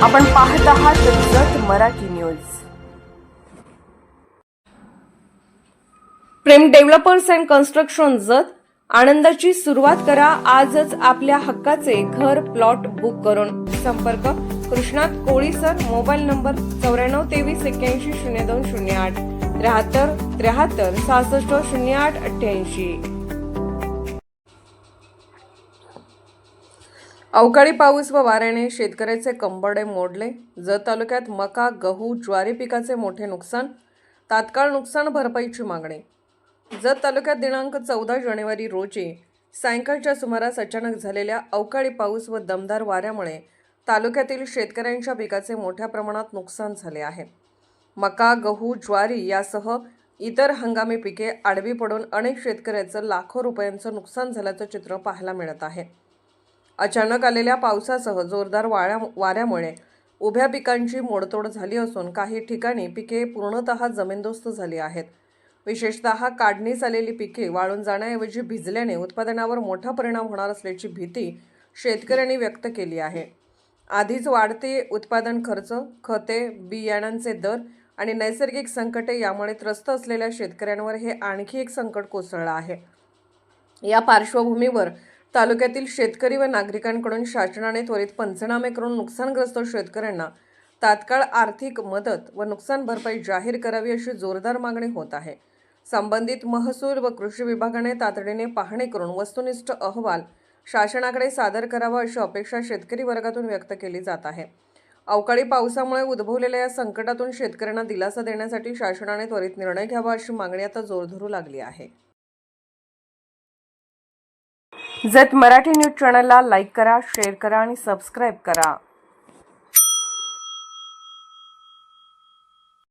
आपण पाहत आहात Jat Marathi news. Prem developers and construction Jat आनंदाची सुरुवात करा। आजच आपल्या हक्काचे घर प्लॉट बुक करून संपर्क कृष्णात कोळी सर, मोबाईल नंबर 9423810208 73 73 66 08 88। अवकाळी पाऊस व वाऱ्याने शेतकऱ्याचे कंबरडे मोडले। जत तालुक्यात मका, गहू, ज्वारी पिकाचे मोठे नुकसान। तात्काळ नुकसान भरपाईची मागणी। जत तालुक्यात दिनांक 14 जानेवारी रोजी सायंकाळच्या सुमारास अचानक झालेल्या अवकाळी पाऊस व दमदार वाऱ्यामुळे तालुक्यातील शेतकऱ्यांच्या पिकाचे मोठ्या प्रमाणात नुकसान झाले आहे। मका, गहू, ज्वारी यासह इतर हंगामी पिके आडवी पडून अनेक शेतकऱ्यांचं लाखो रुपयांचं नुकसान झाल्याचं चित्र पाहायला मिळत आहे। अचानक आलेल्या पावसासह जोरदार वाऱ्यामुळे उभ्या पिकांची मोडतोड झाली असून काही ठिकाणी पिके पूर्णतः जमीनदोस्त झाली आहेत। विशेषतः काढणीस आलेली पिके वाळून जाण्याऐवजी भिजल्याने उत्पादनावर मोठा परिणाम होणार असल्याची भीती शेतकऱ्यांनी व्यक्त केली आहे। आधीच वाढते उत्पादन खर्च, खते, बियाणांचे दर आणि नैसर्गिक संकटे यामुळे त्रस्त असलेल्या शेतकऱ्यांवर हे आणखी एक संकट कोसळलं आहे। या पार्श्वभूमीवर तालुक्यातील शेतकरी व नागरिकांकडून शासनाने त्वरित पंचनामे करून नुकसानग्रस्त शेतकऱ्यांना तात्काळ आर्थिक मदत व नुकसान भरपाई जाहीर करावी अशी जोरदार मागणी होत आहे। संबंधित महसूल व कृषी विभागाने तातडीने पाहणी करून वस्तुनिष्ठ अहवाल शासनाकडे सादर करावा अशी अपेक्षा शेतकरी वर्गातून व्यक्त केली जात आहे। अवकाळी पावसामुळे उद्भवलेल्या या संकटातून शेतकऱ्यांना दिलासा देण्यासाठी शासनाने त्वरित निर्णय घ्यावा अशी मागणी आता जोर धरू लागली आहे। जत मराठी न्यूज चॅनलला लाईक करा, शेअर करा आणि सबस्क्राईब करा।